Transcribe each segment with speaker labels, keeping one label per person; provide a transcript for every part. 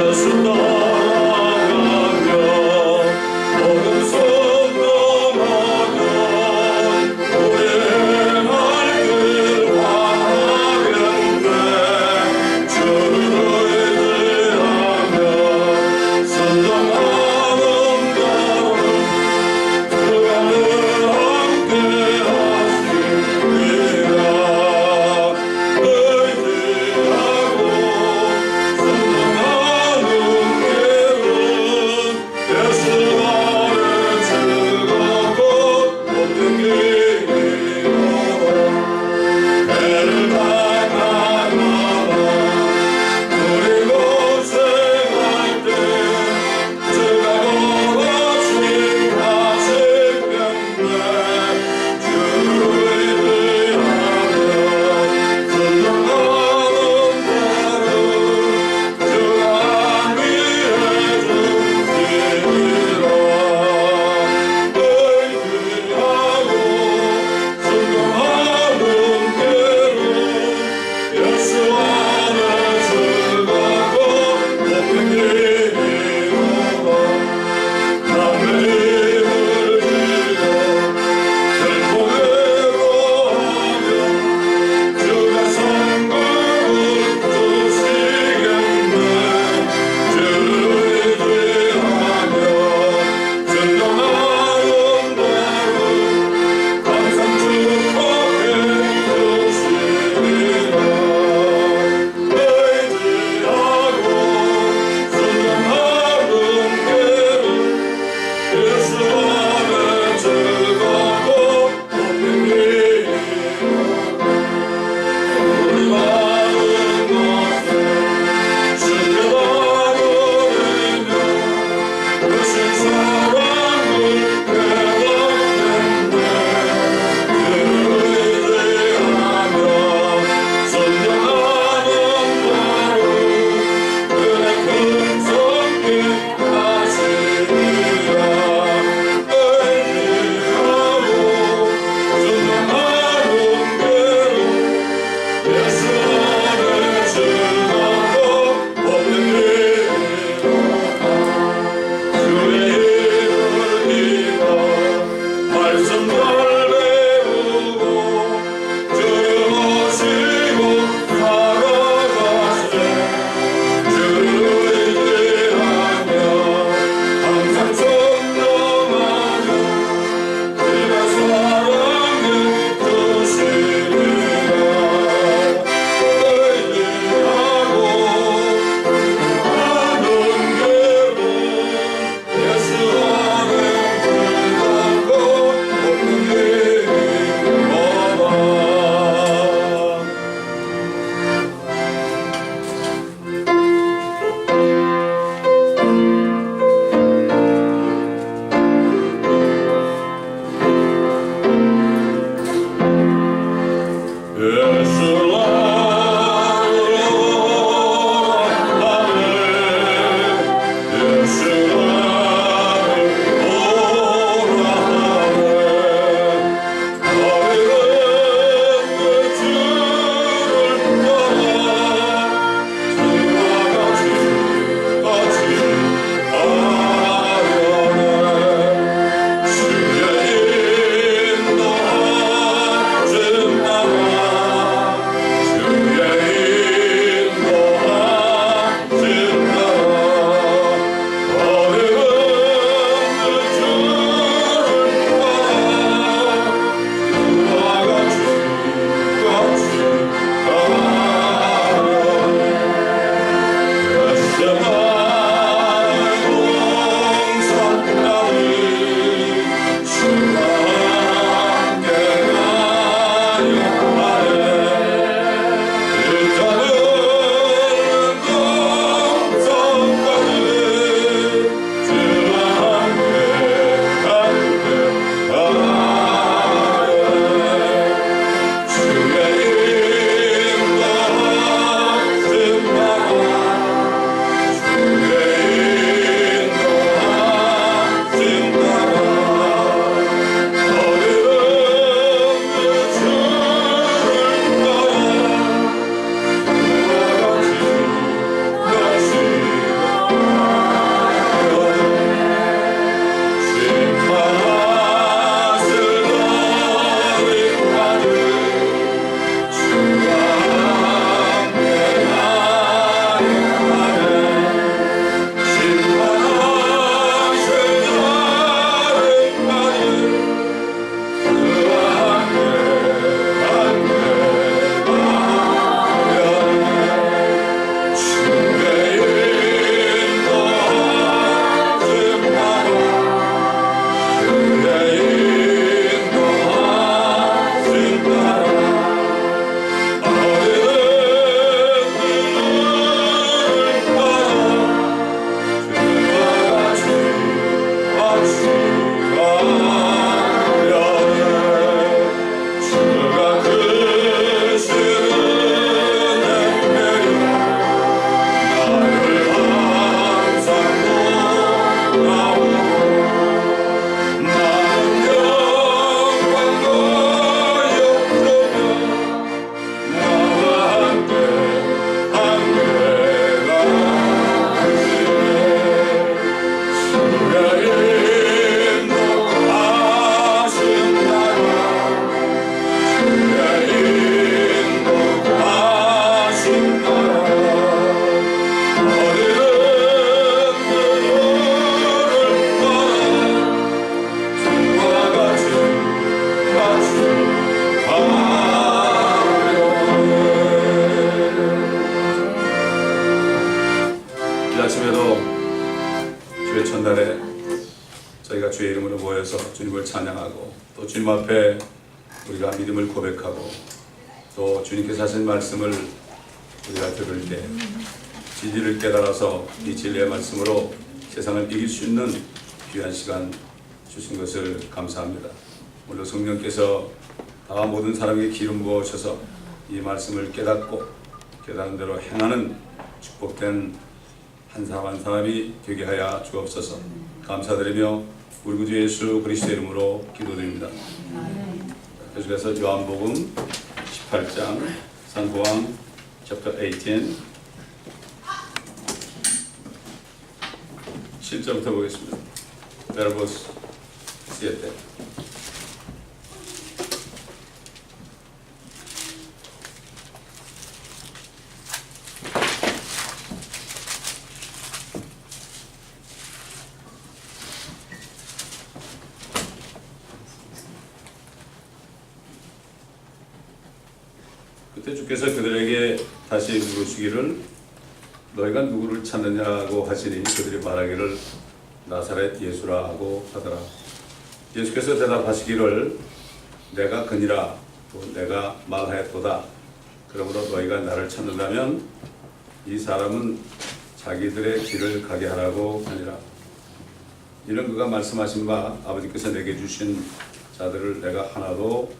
Speaker 1: 예수 따라가며 복음 순종하던 우리의 날들 환하겠네. 주를 의지하며 순종하는 자는 그가 늘 함께 하시리라. 의지하고 순종하는 길
Speaker 2: 아침에도 주의 첫날에 저희가 주의 이름으로 모여서 주님을 찬양하고 또 주님 앞에 우리가 믿음을 고백하고 또 주님께서 하신 말씀을 우리가 들을 때 진리를 깨달아서 이 진리의 말씀으로 세상을 이길 수 있는 귀한 시간 주신 것을 감사합니다. 오늘 성령께서 다 모든 사람에게 기름 부으셔서 이 말씀을 깨닫고 깨달은 대로 행하는 축복된 한 사람 한 사람이 되게 하여 주옵소서. 감사드리며 우리 구주 예수 그리스도의 이름으로 기도드립니다. 계속해서 요한복음 18장 산고항 chapter 18 7절부터 보겠습니다. Verbos 7. 그때 주께서 그들에게 다시 물으시기를 너희가 누구를 찾느냐고 하시니 그들이 말하기를 나사렛 예수라고 하더라. 예수께서 대답하시기를 내가 그니라 또 내가 말하였도다. 그러므로 너희가 나를 찾는다면 이 사람은 자기들의 길을 가게 하라고 하니라. 이는 그가 말씀하신 바 아버지께서 내게 주신 자들을 내가 하나도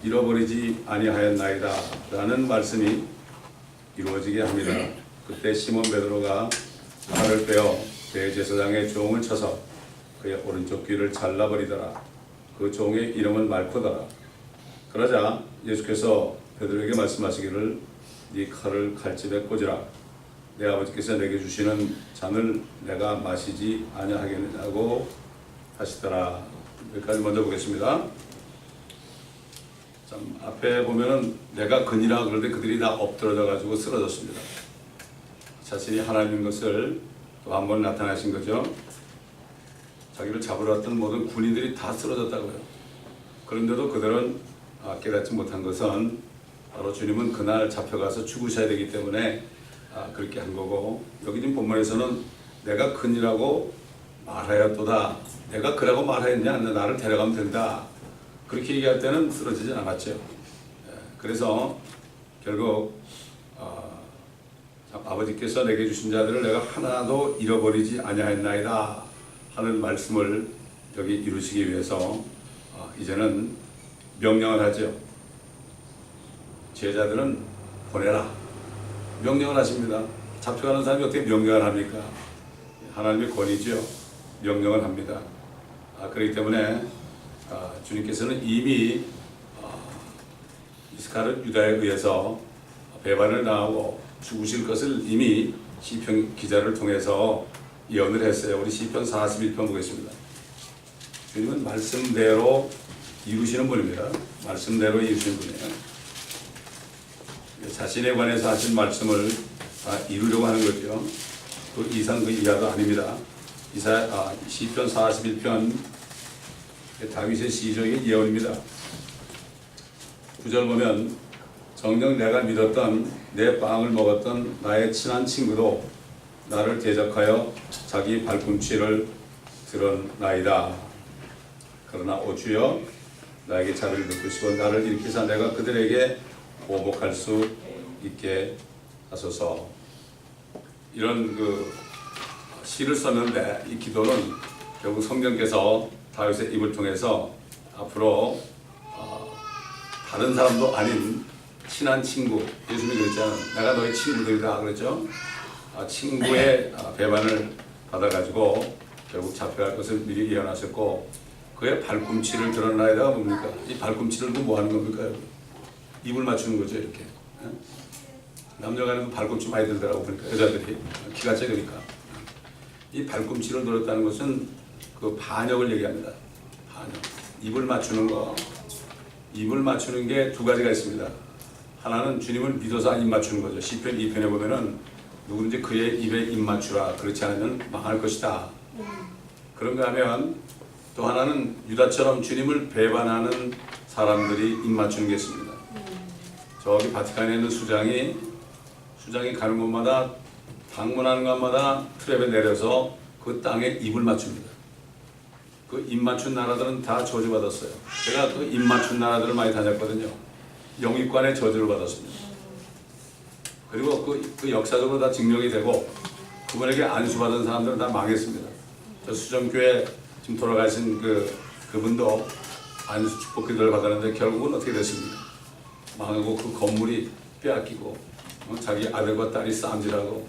Speaker 2: 잃어버리지 아니하였나이다 라는 말씀이 이루어지게 합니다. 그때 시몬 베드로가 칼을 빼어 대제사장의 종을 쳐서 그의 오른쪽 귀를 잘라버리더라. 그 종의 이름은 말코더라. 그러자 예수께서 베드로에게 말씀하시기를 네 칼을 칼집에 꽂으라. 내 아버지께서 내게 주시는 잔을 내가 마시지 아니하겠느냐고 하시더라. 여기까지 먼저 보겠습니다. 앞에 보면은 내가 그니라 그럴 때 그들이 다 엎드러져 가지고 쓰러졌습니다. 자신이 하나님인 것을 또 한 번 나타나신 거죠. 자기를 잡으러 왔던 모든 군인들이 다 쓰러졌다고요. 그런데도 그들은 깨닫지 못한 것은 바로 주님은 그날 잡혀가서 죽으셔야 되기 때문에 그렇게 한 거고, 여기 지금 본문에서는 내가 그니라고 말하였도다. 내가 그라고 말하였냐? 나를 데려가면 된다. 그렇게 얘기할 때는 쓰러지진 않았죠. 그래서 결국 아버지께서 내게 주신 자들을 내가 하나도 잃어버리지 아니하였나이다 하는 말씀을 여기 이루시기 위해서 이제는 명령을 하죠. 제자들은 보내라. 명령을 하십니다. 잡혀가는 사람이 어떻게 명령을 합니까? 하나님의 권위죠. 명령을 합니다. 그렇기 때문에 주님께서는 이미 이스카르 유다에 의해서 배반을 당하고 죽으실 것을 이미 시편 기자를 통해서 예언을 했어요. 우리 시편 41편 보겠습니다. 주님은 말씀대로 이루시는 분입니다. 말씀대로 이루시는 분이에요. 자신에 관해서 하신 말씀을 이루려고 하는 거죠. 그 이상 그 이하도 아닙니다. 시편 41편 다윗의 시적인 예언입니다. 9절 보면 정녕 내가 믿었던 내 빵을 먹었던 나의 친한 친구도 나를 대적하여 자기 발꿈치를 드러나이다. 그러나 오 주여 나에게 자비를 베푸시고 나를 일으키사 내가 그들에게 보복할 수 있게 하소서. 이런 시를 썼는데 이 기도는 결국 성령께서 다윗의 입을 통해서 앞으로 다른 사람도 아닌 친한 친구, 예수님이 그랬잖아요. 내가 너의 친구들이다 그랬죠. 친구의 배반을 받아가지고 결국 잡혀갈 것을 미리 예언하셨고, 그의 발꿈치를 드러나야가 뭡니까? 이 발꿈치를 뭐 하는 겁니까? 입을 맞추는 거죠, 이렇게. 남녀간에도 발꿈치 많이 들더라고 보니까 여자들이 키가 작으니까. 이 발꿈치를 들었다는 것은 그 반역을 얘기합니다. 반역. 입을 맞추는 거. 입을 맞추는 게 두 가지가 있습니다. 하나는 주님을 믿어서 입 맞추는 거죠. 시편 2편에 보면은 누구든지 그의 입에 입 맞추라. 그렇지 않으면 망할 것이다. 그런가 하면 또 하나는 유다처럼 주님을 배반하는 사람들이 입 맞추는 게 있습니다. 저기 바티칸에 있는 수장이 가는 곳마다 방문하는 곳마다 트랩에 내려서 그 땅에 입을 맞춥니다. 그 입 맞춘 나라들은 다 저주받았어요. 제가 그 입 맞춘 나라들을 많이 다녔거든요. 영입관의 저주를 받았습니다. 그리고 그 역사적으로 다 증명이 되고 그분에게 안수받은 사람들은 다 망했습니다. 저 수정교회 지금 돌아가신 그분도 안수 축복 기도를 받았는데 결국은 어떻게 됐습니까? 망하고 그 건물이 빼앗기고 자기 아들과 딸이 싸움질하고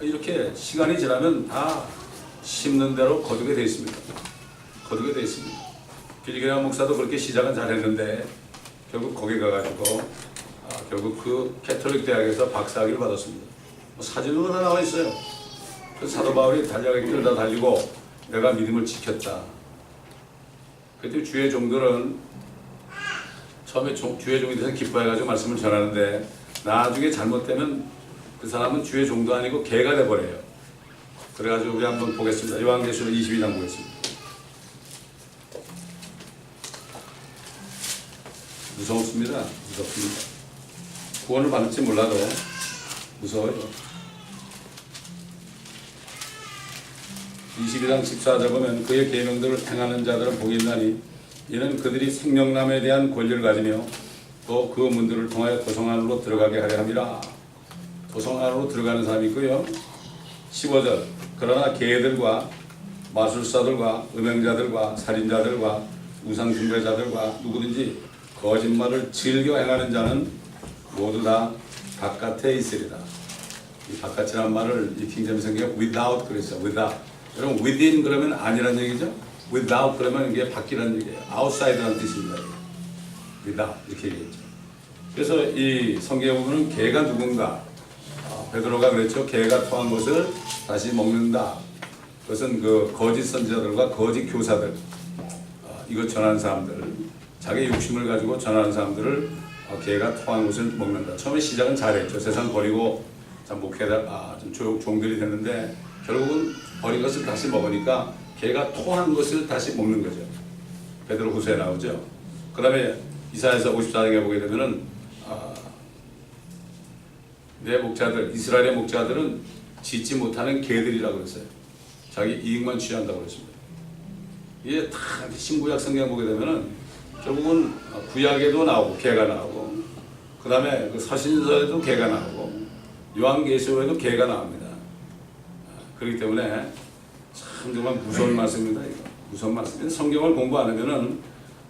Speaker 2: 이렇게 시간이 지나면 다 심는 대로 거두게 돼 있습니다. 거두게 돼 있습니다. 빌리그레이엄 목사도 그렇게 시작은 잘했는데 결국 거기 가가지고 결국 그 캐톨릭 대학에서 박사학위를 받았습니다. 사진으로 다 나와 있어요. 그 사도 바울이 달려가기 끌다 달리고 내가 믿음을 지켰다. 그때 주의 종들은 처음에 주의 종이 돼서 기뻐해가지고 말씀을 전하는데 나중에 잘못되면 그 사람은 주의 종도 아니고 개가 돼버려요. 그래가지고 우리 한번 보겠습니다. 요한계시록 22장 보겠습니다. 무섭습니다. 무섭습니다. 구원을 받을지 몰라도 무서워요. 22장 14절 보면 그의 계명들을 행하는 자들은 복이 있나니 이는 그들이 생명남에 대한 권리를 가지며 또 그 문들을 통하여 도성 안으로 들어가게 하려 함이라. 도성 안으로 들어가는 사람이 있고요. 15절 그러나 개들과 마술사들과 음행자들과 살인자들과 우상 숭배자들과 누구든지 거짓말을 즐겨 행하는 자는 모두 다 바깥에 있으리라. 이 바깥이라는 말을 이 킹제임스 성경에 without 그랬어요. without. 여러분 within 그러면 아니란 얘기죠. without 그러면 이게 밖이라는 얘기예요. outside라는 뜻입니다. without 이렇게 얘기했죠. 그래서 이 성경에 보면 개가 누군가 베드로가 그랬죠. 개가 토한 것을 다시 먹는다. 그것은 그 거짓 선지자들과 거짓 교사들 이것 전하는 사람들 자기 욕심을 가지고 전하는 사람들을 개가 토한 것을 먹는다. 처음에 시작은 잘했죠. 세상 버리고 참 목회자 좀 종들이 됐는데 결국은 버린 것을 다시 먹으니까 개가 토한 것을 다시 먹는 거죠. 베드로 후서에 나오죠. 그 다음에 이사야서 54장에 보게 되면은 내 목자들, 이스라엘의 목자들은 짖지 못하는 개들이라고 그랬어요. 자기 이익만 취한다고 그랬습니다. 이게 다 신구약 성경 보게 되면은 결국은 구약에도 나오고 개가 나오고 그 다음에 그 서신서에도 개가 나오고 요한계시록에도 개가 나옵니다. 그렇기 때문에 참 정말 무서운 말씀입니다. 이거. 무서운 말씀입니다. 성경을 공부 안 하면은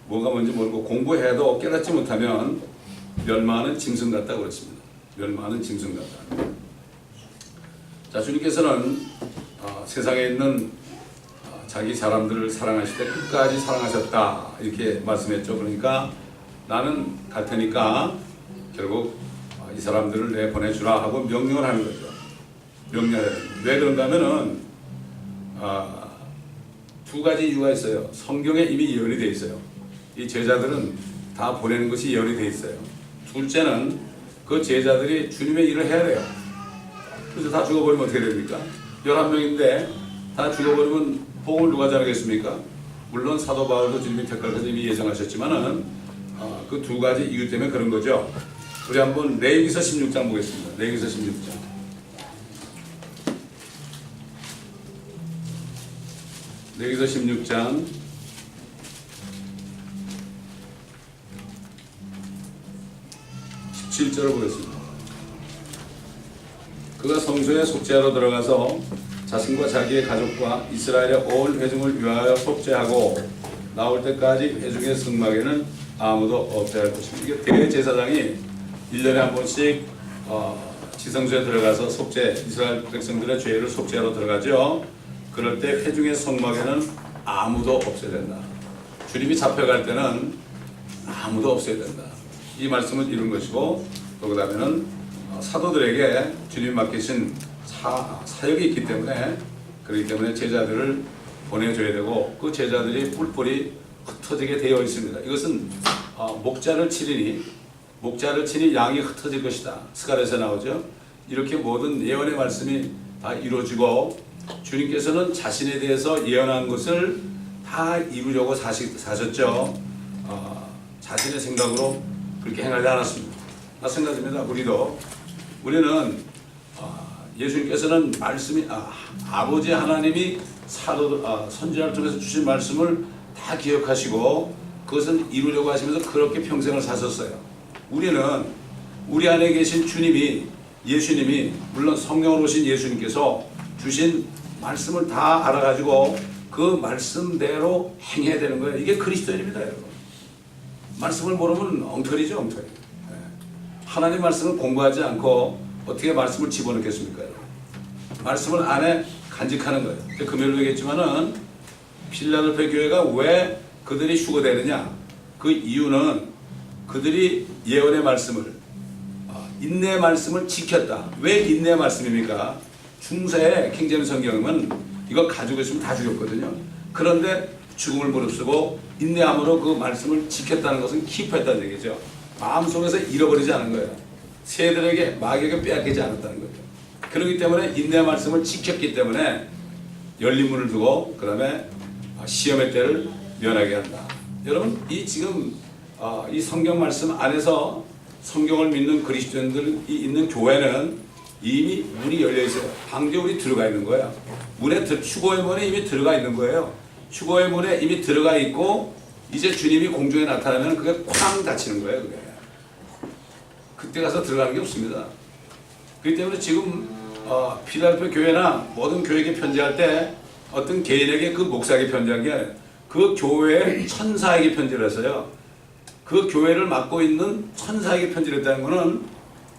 Speaker 2: 뭐가 뭔지 모르고 공부해도 깨닫지 못하면 멸망하는 짐승 같다고 그랬습니다. 멸망하는 짐승 같다. 자, 주님께서는 세상에 있는 자기 사람들을 사랑하실 때 끝까지 사랑하셨다 이렇게 말씀했죠. 그러니까 나는 갈 테니까 결국 이 사람들을 내 보내주라 하고 명령을 하는 거죠. 명령을. 왜 그런가 하면은 두 가지 이유가 있어요. 성경에 이미 예언이 돼 있어요. 이 제자들은 다 보내는 것이 예언이 돼 있어요. 둘째는 그 제자들이 주님의 일을 해야 돼요. 그래서 다 죽어버리면 어떻게 됩니까? 11명인데 다 죽어버리면 복을 누가 전하겠습니까? 물론 사도 바울도 주님이 택할 것을 이미 예정하셨지만은 그 두 가지 이유 때문에 그런 거죠. 우리 한번 레위기서 16장 보겠습니다. 레위기서 16장. 레위기서 16장 17절을 보겠습니다. 그가 성소에 속죄하러 들어가서 자신과 자기의 가족과 이스라엘의 온 회중을 위하여 속죄하고 나올 때까지 회중의 승막에는 아무도 없게 할 것입니다. 이게 대제사장이 1년에 한 번씩 지성소에 들어가서 이스라엘 백성들의 죄를 속죄하러 들어가죠. 그럴 때 회중의 성막에는 아무도 없어야 된다. 주님이 잡혀갈 때는 아무도 없어야 된다. 이 말씀을 이룬 것이고 또 그 다음에는 사도들에게 주님 맡기신 사역이 있기 때문에 그렇기 때문에 제자들을 보내줘야 되고 그 제자들이 뿔뿔이 흩어지게 되어 있습니다. 이것은 목자를 치니 양이 흩어질 것이다. 스가랴에서 나오죠. 이렇게 모든 예언의 말씀이 다 이루어지고 주님께서는 자신에 대해서 예언한 것을 다 이루려고 사셨죠. 자신의 생각으로 그렇게 행하지 않았습니다. 마찬가지입니다. 우리는 예수님께서는 말씀이 아버지 하나님이 선지자를 통해서 주신 말씀을 다 기억하시고 그것은 이루려고 하시면서 그렇게 평생을 사셨어요. 우리는 우리 안에 계신 주님이 예수님이 물론 성령으로 오신 예수님께서 주신 말씀을 다 알아가지고 그 말씀대로 행해야 되는 거예요. 이게 그리스도인입니다, 여러분. 말씀을 모르면 엉터리죠, 엉터리. 하나님 말씀을 공부하지 않고 어떻게 말씀을 집어넣겠습니까? 말씀을 안에 간직하는 거예요. 금요일도 얘기했지만은 필라델피아 교회가 왜 그들이 휴거되느냐? 그 이유는 그들이 예언의 말씀을 인내의 말씀을 지켰다. 왜 인내의 말씀입니까? 중세의 킹제임스 성경은 이거 가지고 있으면 다 죽였거든요. 그런데 죽음을 무릅쓰고 인내함으로 그 말씀을 지켰다는 것은 킵했다는 얘기죠. 마음속에서 잃어버리지 않은 거예요. 새들에게 마귀에게 빼앗기지 않았다는 거죠. 그렇기 때문에 인내의 말씀을 지켰기 때문에 열린 문을 두고 그 다음에 시험의 때를 면하게 한다. 여러분 이 지금 이 성경 말씀 안에서 성경을 믿는 그리스도인들이 있는 교회는 이미 문이 열려 있어요. 방대문이 들어가 있는 거야. 휴거의 문에 이미 들어가 있는 거예요. 휴거의 문에 이미 들어가 있고 이제 주님이 공중에 나타나면 그게 쾅 닫히는 거예요. 그게. 그때 가서 들어가는 게 없습니다. 그렇기 때문에 지금 필라델피아 교회나 모든 교회에게 편지할 때 어떤 개인에게 그 목사에게 편지한 게 아니라 그 교회의 천사에게 편지를 했어요. 그 교회를 맡고 있는 천사에게 편지를 했다는 것은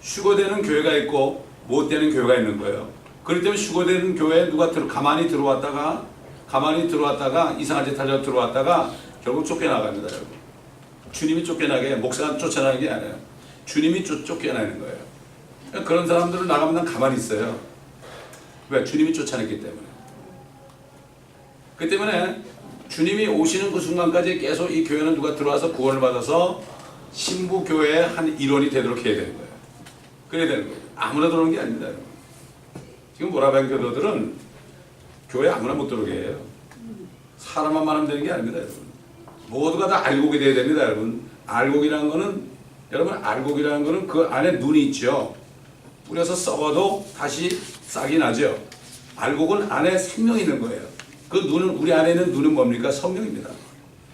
Speaker 2: 휴거되는 교회가 있고 못되는 교회가 있는 거예요. 그렇기 때문에 휴거되는 교회에 누가 가만히 들어왔다가 이상한 짓 하려고 들어왔다가 결국 쫓겨나갑니다. 여러분. 주님이 쫓겨나게 목사가 쫓아나는 게 아니에요. 주님이 쫓겨나는 거예요. 그런 사람들은 나가면 난 가만히 있어요. 왜? 주님이 쫓아냈기 때문에. 그 때문에 주님이 오시는 그 순간까지 계속 이 교회는 누가 들어와서 구원을 받아서 신부교회의 한 일원이 되도록 해야 되는 거예요. 그래야 되는 거예요. 아무나 들어오는 게 아닙니다. 여러분. 지금 모라비안 교도들은 교회 아무나 못 들어오게 해요. 사람만 많으면 되는 게 아닙니다. 여러분. 모두가 다 알곡이 돼야 됩니다. 여러분. 알곡이라는 거는 그 안에 눈이 있죠. 뿌려서 썩어도 다시 싹이 나죠. 알곡은 안에 생명이 있는 거예요. 그 눈은 우리 안에 있는 눈은 뭡니까? 성령입니다.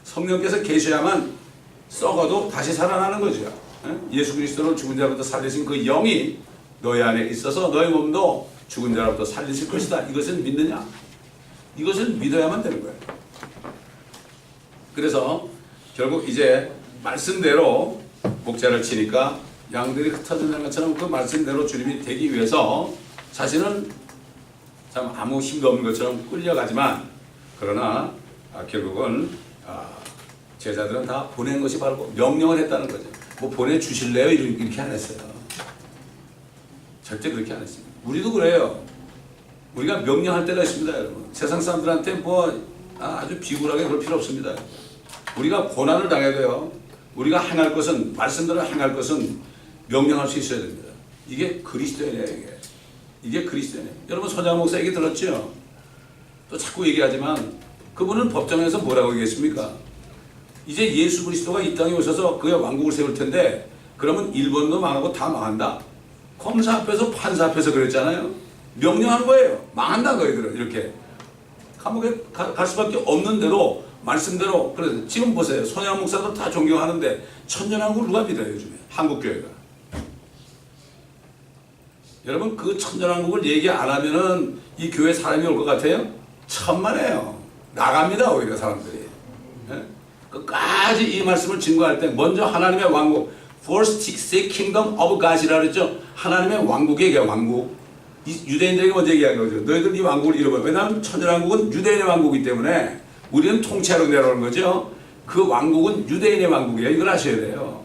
Speaker 2: 성령께서 계셔야만 썩어도 다시 살아나는 거죠. 예수 그리스도를 죽은 자로부터 살리신 그 영이 너희 안에 있어서 너희 몸도 죽은 자로부터 살리실 것이다. 이것을 믿느냐? 이것을 믿어야만 되는 거예요. 그래서 결국 이제 말씀대로 목자를 치니까 양들이 흩어지는 것처럼 그 말씀대로 주님이 되기 위해서 자신은 참 아무 힘도 없는 것처럼 끌려가지만 그러나 결국은 제자들은 다 보낸 것이 바로 명령을 했다는 거죠. 뭐 보내주실래요? 이렇게 안 했어요. 절대 그렇게 안 했습니다. 우리도 그래요. 우리가 명령할 때가 있습니다. 여러분. 세상 사람들한테 뭐 아주 비굴하게 그럴 필요 없습니다. 우리가 고난을 당해도요. 우리가 행할 것은 말씀대로 행할 것은 명령할 수 있어야 됩니다. 이게 그리스도인이에요. 이게 그리스도인이에요. 여러분 손양 목사 얘기 들었죠? 또 자꾸 얘기하지만 그분은 법정에서 뭐라고 얘기했습니까? 이제 예수 그리스도가 이 땅에 오셔서 그의 왕국을 세울 텐데 그러면 일본도 망하고 다 망한다. 검사 앞에서 판사 앞에서 그랬잖아요. 명령한 거예요. 망한다 너희들은 이렇게. 감옥에 갈 수밖에 없는 대로 말씀대로. 그래서 지금 보세요. 손양 목사도 다 존경하는데 천년왕국을 누가 믿어요 요즘에? 한국교회가. 여러분 그 천년왕국을 얘기 안 하면은 이 교회 사람이 올 것 같아요? 천만에요. 나갑니다 오히려 사람들이. 예? 끝까지 이 말씀을 증거할 때 먼저 하나님의 왕국, First seek kingdom of God이라 그랬죠. 하나님의 왕국이 얘기해요. 왕국. 유대인들에게 먼저 얘기한 거죠. 너희들 이 왕국을 잃어버려. 왜냐하면 천년왕국은 유대인의 왕국이기 때문에 우리는 통치하러 내려오는 거죠. 그 왕국은 유대인의 왕국이에요. 이걸 아셔야 돼요.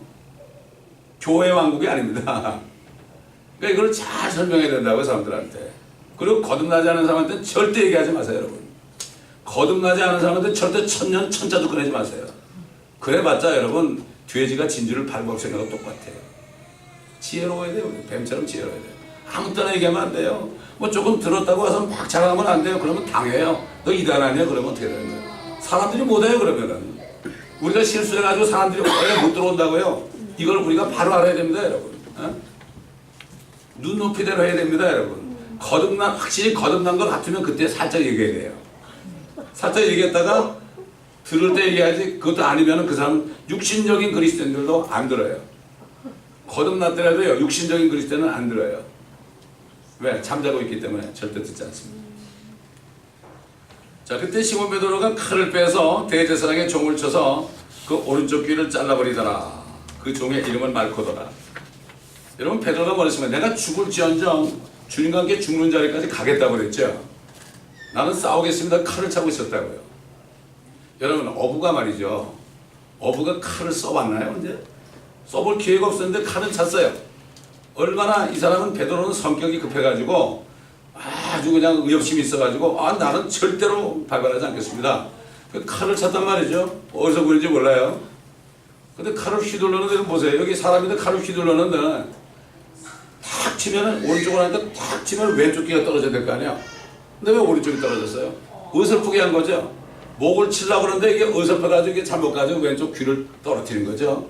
Speaker 2: 교회의 왕국이 아닙니다. 그러니까 이걸 잘 설명해야 된다고 사람들한테. 그리고 거듭나지 않은 사람한테는 절대 얘기하지 마세요 여러분. 거듭나지 않은 사람한테 절대 천년 천자도 꺼내지 마세요. 그래봤자 여러분 돼지가 진주를 밟을 생각하고 똑같아요. 지혜로워야 돼요. 뱀처럼 지혜로워야 돼요. 아무 때나 얘기하면 안 돼요. 뭐 조금 들었다고 와서 막 자랑하면 안 돼요. 그러면 당해요. 너 이단 아니야? 그러면 어떻게 되는 거예요? 사람들이 못해요 그러면은. 우리가 실수해가지고 사람들이 왜 못 들어온다고요? 이걸 우리가 바로 알아야 됩니다 여러분. 눈높이대로 해야 됩니다 여러분. 확실히 거듭난 것 같으면 그때 살짝 얘기해야 돼요. 살짝 얘기했다가 들을 때 얘기하지, 그것도 아니면 그 사람 육신적인 그리스도인들도 안 들어요. 거듭났더라도요, 육신적인 그리스도인은 안 들어요. 왜? 잠자고 있기 때문에 절대 듣지 않습니다. 자, 그때 시몬 베드로가 칼을 빼서 대제사장의 종을 쳐서 그 오른쪽 귀를 잘라버리더라. 그 종의 이름은 말코더라. 여러분, 베드로가 뭐랬으면 내가 죽을지언정 주님과 함께 죽는 자리까지 가겠다고 그랬죠. 나는 싸우겠습니다. 칼을 차고 있었다고요. 여러분, 어부가 말이죠. 어부가 칼을 써봤나요? 언제? 써볼 기회가 없었는데 칼은 찼어요. 얼마나 이 사람은, 베드로는 성격이 급해가지고 아주 그냥 의협심이 있어가지고 나는 절대로 발발하지 않겠습니다. 그 칼을 찼단 말이죠. 어디서 보는지 몰라요. 근데 칼을 휘둘러는데 보세요. 여기 사람인데 칼을 휘둘러는데 탁 치면은 오른쪽으로 하니까 탁 치면 왼쪽 귀가 떨어져야 될 거 아니야. 근데 왜 오른쪽이 떨어졌어요? 어설프게 한 거죠. 목을 치려고 그러는데 이게 어설퍼가지고 이게 잘못 가지고 왼쪽 귀를 떨어뜨린 거죠.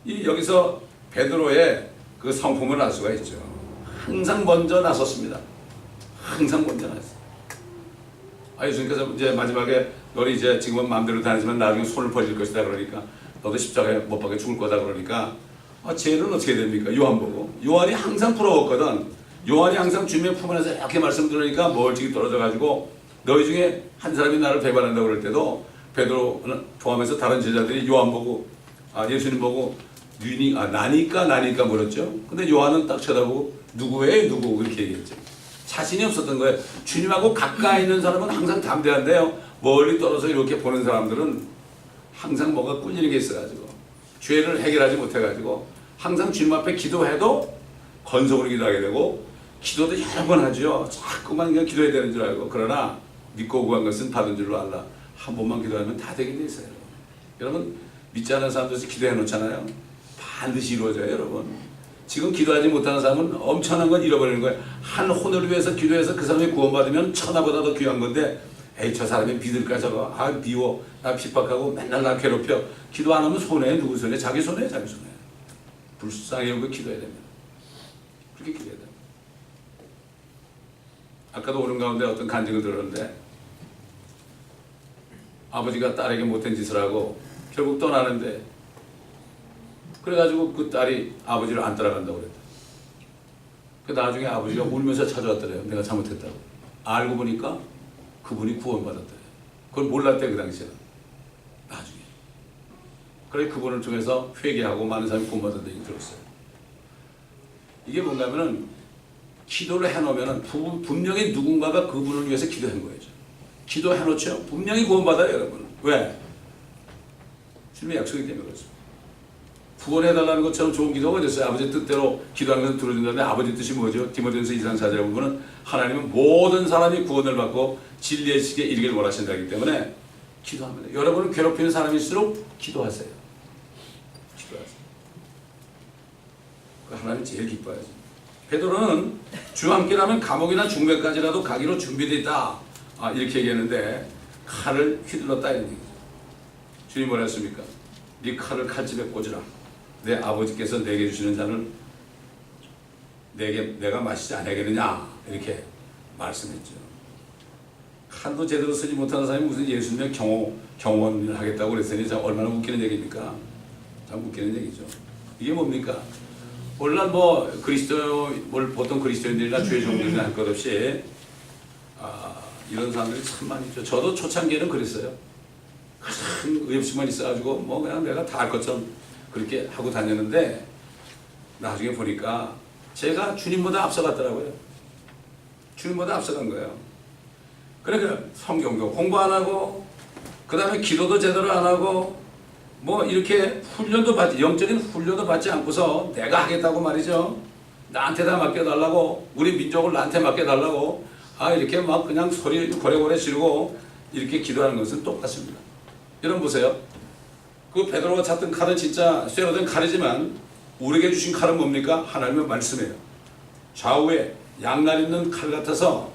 Speaker 2: 여기서 베드로의 그 성품을 알 수가 있죠. 항상 먼저 나섰습니다. 항상 먼저 나섰어요. 예수님께서 이제 마지막에 너희 이제 지금은 마음대로 다니지만 나중에 손을 벌릴 것이다 그러니까 너도 십자가에 못 박혀 죽을 거다 그러니까 쟤는 어떻게 됩니까? 요한 보고. 요한이 항상 부러웠거든. 요한이 항상 주님의 품 안에서 이렇게 말씀 들으니까 멀찍이 떨어져가지고 너희 중에 한 사람이 나를 배반한다고 그럴 때도 베드로는 포함해서 다른 제자들이 요한 보고 예수님 보고 나니까 물었죠. 근데 요한은 딱 쳐다보고 누구예요? 누구? 이렇게 얘기했죠. 자신이 없었던 거예요. 주님하고 가까이 있는 사람은 항상 담대한데요. 멀리 떨어져 이렇게 보는 사람들은 항상 뭐가 꿀리는 게 있어가지고 죄를 해결하지 못해가지고 항상 주님 앞에 기도해도 건성으로 기도하게 되고 기도도 여러 번 하죠. 자꾸만 그냥 기도해야 되는 줄 알고. 그러나 믿고 구한 것은 받은 줄로 알라. 한 번만 기도하면 다 되게 돼 있어요. 여러분, 믿지 않는 사람들이 기도해 놓잖아요. 반드시 이루어져요. 여러분, 지금 기도하지 못하는 사람은 엄청난 건 잃어버리는 거예요. 한 혼을 위해서 기도해서 그 사람이 구원받으면 천하보다 더 귀한 건데 에이, 저 사람이 믿을까 저거, 미워, 나 핍박하고 맨날 나 괴롭혀. 기도 안 하면 손해. 누구 손해? 자기 손해. 자기 손해. 불쌍히 여기고 기도해야 됩니다. 그렇게 기도해야 됩니다. 아까도 오는 가운데 어떤 간증을 들었는데 아버지가 딸에게 못된 짓을 하고 결국 떠나는데 그래가지고 그 딸이 아버지를 안 따라간다고 그랬다. 그 나중에 아버지가 울면서 찾아왔더래요. 내가 잘못했다고. 알고 보니까 그분이 구원받았더래요. 그걸 몰랐대 그 당시에는. 나중에. 그래 그분을 통해서 회개하고 많은 사람이 구원받은 얘기 들었어요. 이게 뭔가 하면은 기도를 해놓으면은 분명히 누군가가 그분을 위해서 기도한 거예요. 기도해놓죠. 분명히 구원받아요 여러분. 왜? 주님의 약속이기 때문에 그렇습니다. 구원해달라는 것처럼 좋은 기도가 어딨어요. 아버지 뜻대로 기도하는 것을 들어준다는데 아버지 뜻이 뭐죠? 디모데전서 2장 4절에 보면 하나님은 모든 사람이 구원을 받고 진리의 시기에 이르기를 원하신다기 때문에 기도합니다. 여러분은 괴롭히는 사람일수록 기도하세요. 기도하세요. 하나님 제일 기뻐하죠. 베드로는 주와 함께라면 감옥이나 중매까지라도 가기로 준비되어 있다. 이렇게 얘기했는데 칼을 휘둘렀다 이런 얘기죠. 주님 뭐라 했습니까? 네 칼을 칼집에 꽂으라. 내 아버지께서 내게 주시는 잔을 내가 마시지 않겠느냐 이렇게 말씀했죠. 칼도 제대로 쓰지 못하는 사람이 무슨 예수님의 경원을 하겠다고 그랬으니 참 얼마나 웃기는 얘기입니까? 참 웃기는 얘기죠. 이게 뭡니까? 오늘날 보통 그리스도인들이나 주의 종들이나 할 것 없이 이런 사람들이 참 많이 있죠. 저도 초창기에는 그랬어요. 큰 의협심만 있어가지고 뭐 그냥 내가 다 할 것처럼 그렇게 하고 다녔는데 나중에 보니까 제가 주님보다 앞서갔더라고요. 주님보다 앞서간 거예요. 그러니까 성경도 공부 안 하고 그 다음에 기도도 제대로 안 하고 뭐 이렇게 영적인 훈련도 받지 않고서 내가 하겠다고 말이죠. 나한테 다 맡겨달라고, 우리 민족을 나한테 맡겨달라고 이렇게 막 그냥 소리 고래고래 지르고 이렇게 기도하는 것은 똑같습니다. 여러분 보세요. 그 베드로가 찾던 칼은 진짜 쇠로 된 칼이지만 우리에게 주신 칼은 뭡니까? 하나님의 말씀이에요. 좌우에 양날 있는 칼 같아서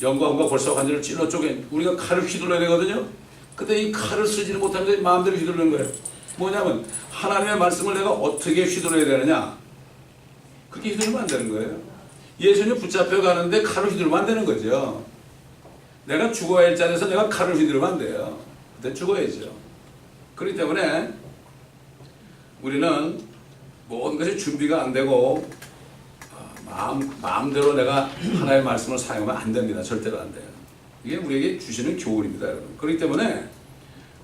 Speaker 2: 영광과 벌써 관절을 찔러 쪼개 우리가 칼을 휘둘러야 되거든요. 근데 이 칼을 쓰지는 못하는데 마음대로 휘두르는 거예요. 뭐냐면 하나님의 말씀을 내가 어떻게 휘둘러야 되느냐, 그렇게 휘두르면 안 되는 거예요. 예수님 붙잡혀 가는데 칼을 휘두르면 안 되는 거죠. 내가 죽어야 할 자리에서 내가 칼을 휘두르면 안 돼요. 그때 죽어야죠. 그렇기 때문에 우리는 모든 것이 준비가 안 되고 마음대로 내가 하나님의 말씀을 사용하면 안 됩니다. 절대로 안 돼요. 이게 우리에게 주시는 교훈입니다, 여러분. 그렇기 때문에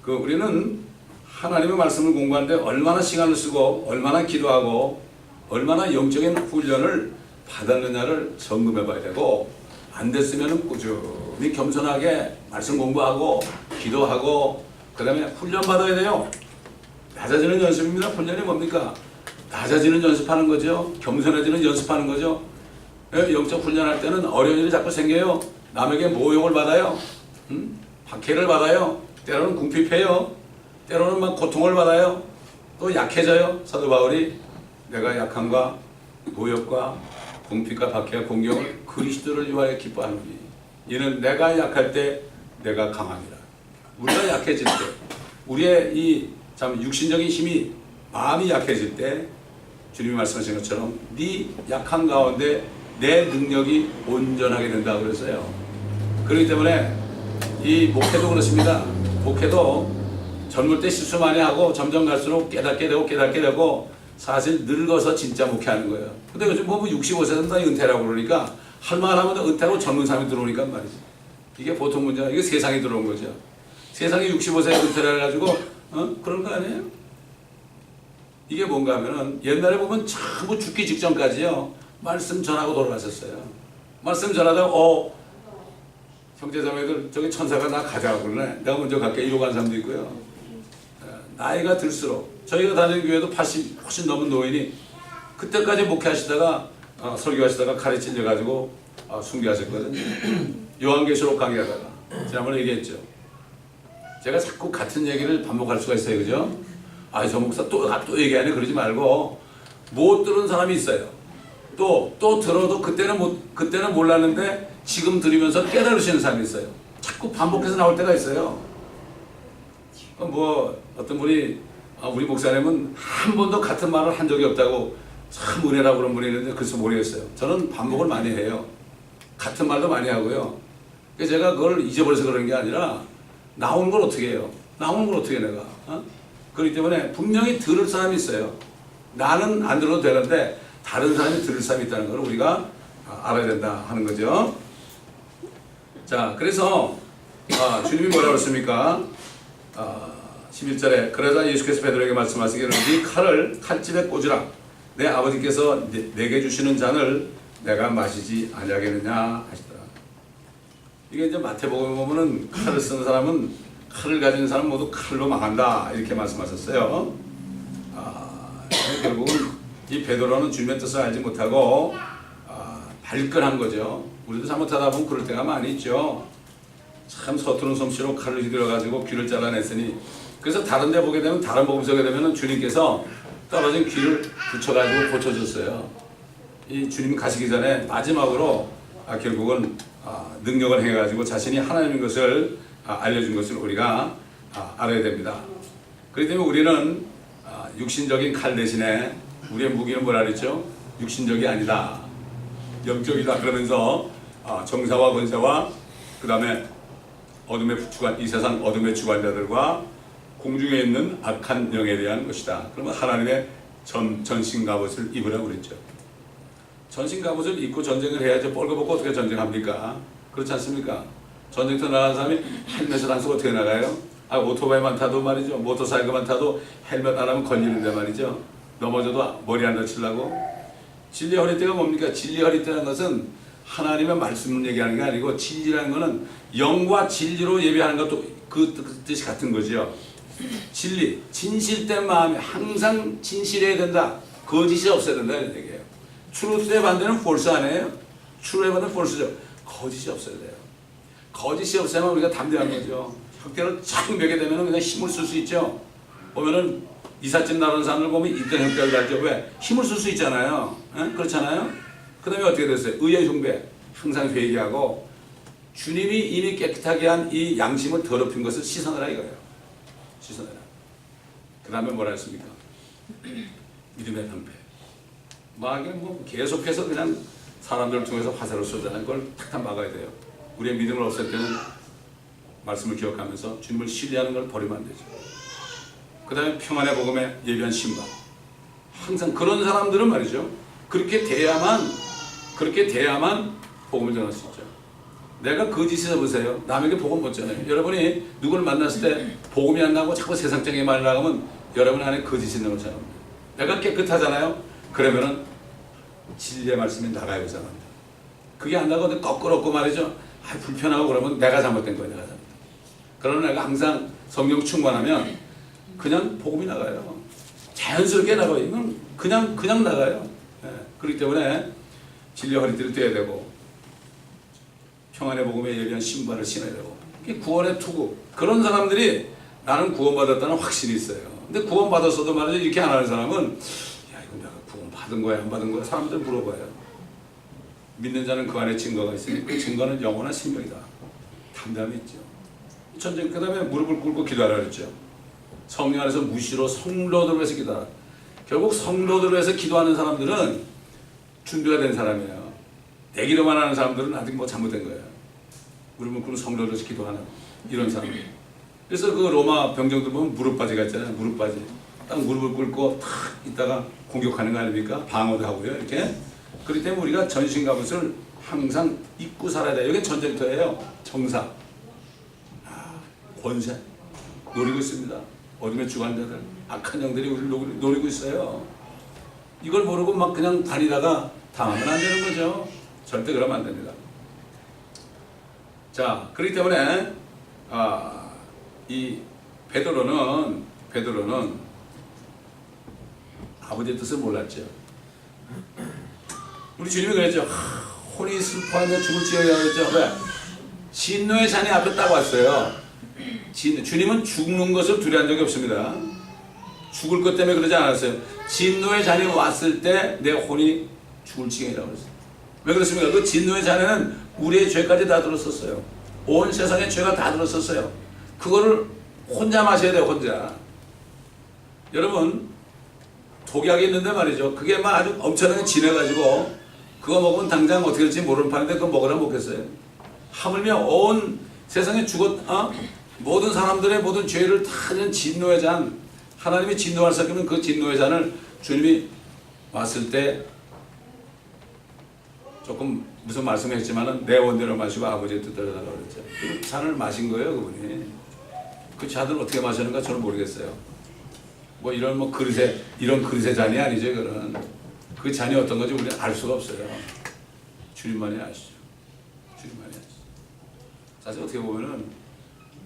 Speaker 2: 우리는 하나님의 말씀을 공부하는데 얼마나 시간을 쓰고 얼마나 기도하고 얼마나 영적인 훈련을 받았느냐를 점검해 봐야 되고, 안 됐으면 꾸준히 겸손하게 말씀 공부하고 기도하고 그 다음에 훈련 받아야 돼요. 낮아지는 연습입니다. 훈련이 뭡니까? 낮아지는 연습하는 거죠. 겸손해지는 연습하는 거죠. 영적 훈련할 때는 어려운 일이 자꾸 생겨요. 남에게 모욕을 받아요. 박해를 받아요. 때로는 궁핍해요. 때로는 막 고통을 받아요. 또 약해져요. 사도 바울이 내가 약함과 모욕과 궁핍과 박해와 공경을 그리스도를 위하여 기뻐하노니 이는 내가 약할 때 내가 강함이라. 우리가 약해질 때, 우리의 이 참 육신적인 힘이, 마음이 약해질 때 주님이 말씀하신 것처럼 네 약한 가운데 내 능력이 온전하게 된다고 그랬어요. 그렇기 때문에 이 목회도 그렇습니다. 목회도 젊을 때 실수 많이 하고 점점 갈수록 깨닫게 되고 사실 늙어서 진짜 목회하는 거예요. 근데 요즘 보면 65세 되면 다 은퇴라고 그러니까 할만 하면 은퇴하고 젊은 사람이 들어오니까 말이지. 이게 보통 문제야. 이게 세상이 들어온 거죠. 세상이 65세에 은퇴를 해가지고 그런 거 아니에요? 이게 뭔가 하면은 옛날에 보면 전부 죽기 직전까지요 말씀 전하고 돌아가셨어요. 말씀 전하다가 형제자매들 저기 천사가 나 가자고 그러네. 내가 먼저 갈게 이러고 간 사람도 있고요. 나이가 들수록 저희가 다니는 교회도 80 훨씬 넘은 노인이 그때까지 목회하시다가 설교하시다가 칼에 찔려가지고 순교하셨거든요. 요한계시록 강의하다가 지난번에 얘기했죠. 제가 자꾸 같은 얘기를 반복할 수가 있어요. 그죠? 저 목사 또 얘기하네. 그러지 말고 못 들은 사람이 있어요. 또 들어도 그때는 몰랐는데 지금 들으면서 깨달으시는 사람이 있어요. 자꾸 반복해서 나올 때가 있어요. 어떤 분이 우리 목사님은 한 번도 같은 말을 한 적이 없다고 참 은혜라고 그런 분이 있는데 글쎄 모르겠어요. 저는 반복을 많이 해요. 같은 말도 많이 하고요. 그래서 제가 그걸 잊어버려서 그런 게 아니라 나온 걸 어떻게 해요? 나온 걸 어떻게 해 내가? 그렇기 때문에 분명히 들을 사람이 있어요. 나는 안 들어도 되는데 다른 사람이 들을 사람이 있다는 걸 우리가 알아야 된다 하는 거죠. 자, 그래서 주님이 뭐라고 했습니까? 11절에 그러자 예수께서 베드로에게 말씀하시기를 네 칼을 칼집에 꽂으라. 내 아버지께서 내게 주시는 잔을 내가 마시지 아니하겠느냐 하시더라. 이게 이제 마태복음에 보면은 칼을 쓰는 사람은 칼을 가진 사람 모두 칼로 망한다 이렇게 말씀하셨어요. 결국은 이 베드로는 주님의 뜻을 알지 못하고 발끈한 거죠. 우리도 잘못하다 보면 그럴 때가 많이 있죠. 참 서투른 솜씨로 칼을 휘둘러가지고 귀를 잘라냈으니 그래서 다른 데 보게 되면 다른 복음 속에 되면 주님께서 떨어진 귀를 붙여가지고 고쳐줬어요. 이 주님 가시기 전에 마지막으로 결국은 능력을 해가지고 자신이 하나님인 것을 알려준 것을 우리가 알아야 됩니다. 그렇기 때문에 우리는 육신적인 칼 대신에 우리의 무기는 뭐라 그랬죠? 육신적이 아니다. 영적이다. 그러면서 정사와 권세와 그 다음에 이 세상 어둠의 주관자들과 공중에 있는 악한 영에 대한 것이다. 그러면 하나님의 전신갑옷을 입으라고 그랬죠. 전신갑옷을 입고 전쟁을 해야죠. 뻘거벗고 어떻게 전쟁합니까? 그렇지 않습니까? 전쟁터 나가는 사람이 헬멧을 안 쓰고 어떻게 나가요? 오토바이만 타도 말이죠. 모터사이클만 타도 헬멧 안 하면 걸리는데 말이죠. 넘어져도 머리 안 다치려고. 진리 허리띠가 뭡니까? 진리 허리띠라는 것은 하나님의 말씀을 얘기하는 게 아니고 진리라는 것은 영과 진리로 예배하는 것도 그 뜻이 같은 거죠. 진리, 진실된 마음이 항상 진실해야 된다. 거짓이 없어야 된다 이런 얘기예요. 트루스의 반대는 폴스 아니에요? 트루의 반대는 폴스죠. 거짓이 없어야 돼요. 거짓이 없어야만 우리가 담대한 거죠. 혁대를 착 매게 되면 그냥 힘을 쓸 수 있죠. 보면은 이삿짐 나르는 사람들 보면 이때 혁대를 달죠. 왜? 힘을 쓸 수 있잖아요. 그렇잖아요? 그 다음에 어떻게 됐어요? 의의 흉배. 항상 회개하고 주님이 이미 깨끗하게 한 이 양심을 더럽힌 것을 씻어내라 이거예요. 씻어내라. 그 다음에 뭐라 했습니까? 믿음의 방패. 막 계속해서 그냥 사람들을 통해서 화살을 쏘자는 걸 탁탁 막아야 돼요. 우리의 믿음을 없앨 때는 말씀을 기억하면서 주님을 신뢰하는 걸 버리면 안 되죠. 그 다음에 평안의 복음에 예비한 신방. 항상 그런 사람들은 말이죠. 그렇게 돼야만 복음을 전할 수 있죠. 내가 거짓에서 보세요. 남에게 복음 못 전해요. 여러분이 누구를 만났을 때 복음이 안 나고 자꾸 세상적인 말을 나가면 여러분 안에 거짓이 있는 것처럼. 내가 깨끗하잖아요. 그러면은 진리의 말씀이 나가야 되잖아요. 그게 안 나가도 거꾸럽고 말이죠. 불편하고 그러면 내가 잘못된 거예요. 내가 잘못된 거예요. 그러나 내가 항상 성령 충만하면 그냥 복음이 나가요. 자연스럽게 나가요. 이건 그냥 나가요. 예. 그렇기 때문에 진리 허리띠를 떼야 되고 평안의 복음에 예비한 신발을 신어야 되고 이게 구원의 투구. 그런 사람들이 나는 구원받았다는 확신이 있어요. 근데 구원받았어도 말이죠. 이렇게 안 하는 사람은 야 이거 내가 구원받은 거야 안 받은 거야 사람들 물어봐요. 믿는 자는 그 안에 증거가 있으니 그 증거는 영원한 생명이다. 담담히 있죠. 전쟁 그 다음에 무릎을 꿇고 기도하라 그랬죠. 성령 안에서 무시로 성도들을 위해서 기도하라. 결국 성도들을 위해서 기도하는 사람들은 준비가 된 사람이에요. 내기로만 하는 사람들은 아직 뭐 잘못된 거예요. 무릎을 꿇고 성도들을 위해서 기도하는 이런 사람들. 그래서 그 로마 병정들 보면 무릎바지가 있잖아요. 무릎바지. 딱 무릎을 꿇고 탁 있다가 공격하는 거 아닙니까? 방어도 하고요. 이렇게. 그렇기 때문에 우리가 전신갑옷을 항상 입고 살아야 돼요. 이게 전쟁터예요. 정사. 권세. 노리고 있습니다. 어둠의 주관자들. 악한 영들이 우리를 노리고 있어요. 이걸 모르고 막 그냥 다니다가 당하면 안 되는 거죠. 절대 그러면 안 됩니다. 자, 그렇기 때문에 이 베드로는 아버지의 뜻을 몰랐죠. 우리 주님이 그랬죠. 혼이 슬퍼하며 죽을지어야 그랬죠. 왜? 진노의 잔이 앞에 딱 왔어요. 주님은 죽는 것을 두려워한 적이 없습니다. 죽을 것 때문에 그러지 않았어요. 진노의 잔이 왔을 때 내 혼이 죽을 지경이라고 그랬어요. 왜 그렇습니까? 그 진노의 잔에는 우리의 죄까지 다 들었었어요. 온 세상의 죄가 다 들었었어요. 그거를 혼자 마셔야 돼요. 혼자. 여러분 독약이 있는데 말이죠. 그게 막 아주 엄청나게 진해가지고 그거 먹으면 당장 어떻게 될지 모르는 판인데 그거 먹으라 먹겠어요. 하물며 온 세상에 모든 사람들의 모든 죄를 타는 진노의 잔, 하나님이 진노할 수 있는 그 진노의 잔을 주님이 왔을 때 조금 무슨 말씀했지만은 내 원대로 마시고 아버지의 뜻대로 달라고 그랬죠. 그 잔을 마신 거예요, 그분이. 그 잔을 어떻게 마셨는가 저는 모르겠어요. 뭐 이런 이런 그릇의 잔이 아니죠, 이거는. 그 잔이 어떤 건지 우리는 알 수가 없어요. 주님만이 아시죠. 주님만이 아시죠. 사실 어떻게 보면은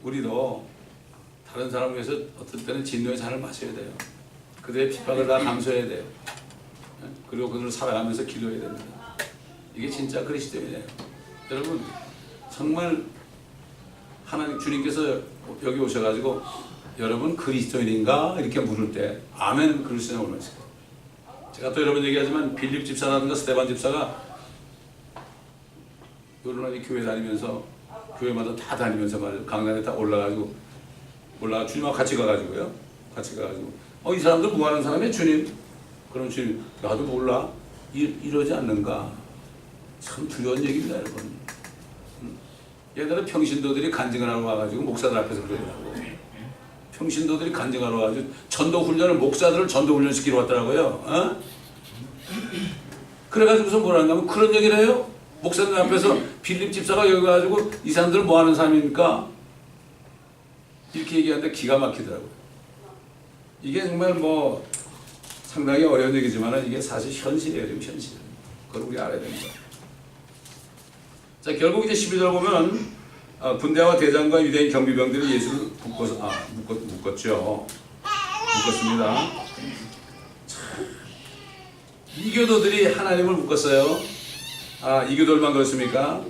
Speaker 2: 우리도 다른 사람을 위해서 어떤 때는 진노의 잔을 마셔야 돼요. 그들의 핍박을 다 감수해야 돼요. 그리고 그들을 살아가면서 기도해야 됩니다. 이게 진짜 그리스도인이에요. 여러분 정말 하나님 주님께서 여기 오셔가지고 여러분 그리스도인인가 이렇게 물을 때 아멘 그리스도인 얼마나 있어요. 제가 또 여러분 얘기하지만 빌립 집사라든가 스데반 집사가 요런하게 교회 다니면서 교회마다 다 다니면서 말이죠. 강단에 다 올라가 주님하고 같이 가가지고요. 이 사람들 뭐 하는 사람이에요 주님? 그럼 주님 나도 몰라. 이러지 않는가? 참 두려운 얘기입니다 여러분. 옛날에 평신도들이 간증을 하러 와가지고 목사들 앞에서 그러더라고. 평신도들이 간증하러 와가지고 전도훈련을 목사들을 전도훈련시키러 왔더라고요. 그래가지고서 뭐라는가 하면 그런 얘기를 해요. 목사들 앞에서 빌립 집사가 여기 가지고 이 사람들 뭐 하는 사람입니까? 이렇게 얘기하는데 기가 막히더라고요. 이게 정말 뭐 상당히 어려운 얘기지만 이게 사실 현실이에요. 지금 현실. 그걸 우리 알아야 됩니다. 자, 결국 이제 12절 보면 군대와 대장과 유대인 경비병들이 예수를 묶었죠. 묶었습니다. 이교도들이 하나님을 묶었어요. 이교도들만 그렇습니까?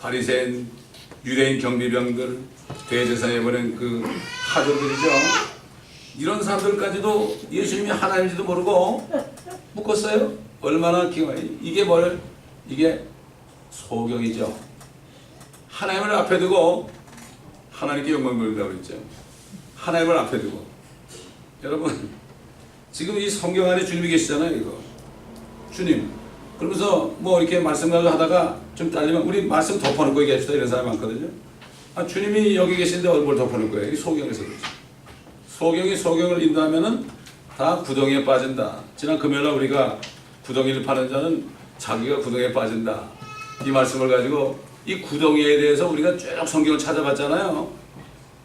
Speaker 2: 바리새인, 유대인 경비병들, 대제사장에 보낸 그 하도들이죠. 이런 사람들까지도 예수님이 하나님인지도 모르고 묶었어요. 얼마나 기가 이게 소경이죠. 하나님을 앞에 두고 하나님께 영광 돌린다고 그랬죠. 하나님을 앞에 두고. 여러분 지금 이 성경 안에 주님이 계시잖아요. 이거 주님 그러면서 뭐 이렇게 말씀을 하다가 좀 딸리면 우리 말씀 덮어놓고 얘기합시다 이런 사람이 많거든요. 아, 주님이 여기 계신데 뭘 덮어놓을 거예요? 이 소경에서 그렇죠. 소경이 소경을 인도하면은 다 구덩이에 빠진다. 지난 금요일날 우리가 구덩이를 파는 자는 자기가 구덩이에 빠진다. 이 말씀을 가지고 이 구덩이에 대해서 우리가 쭉 성경을 찾아봤잖아요.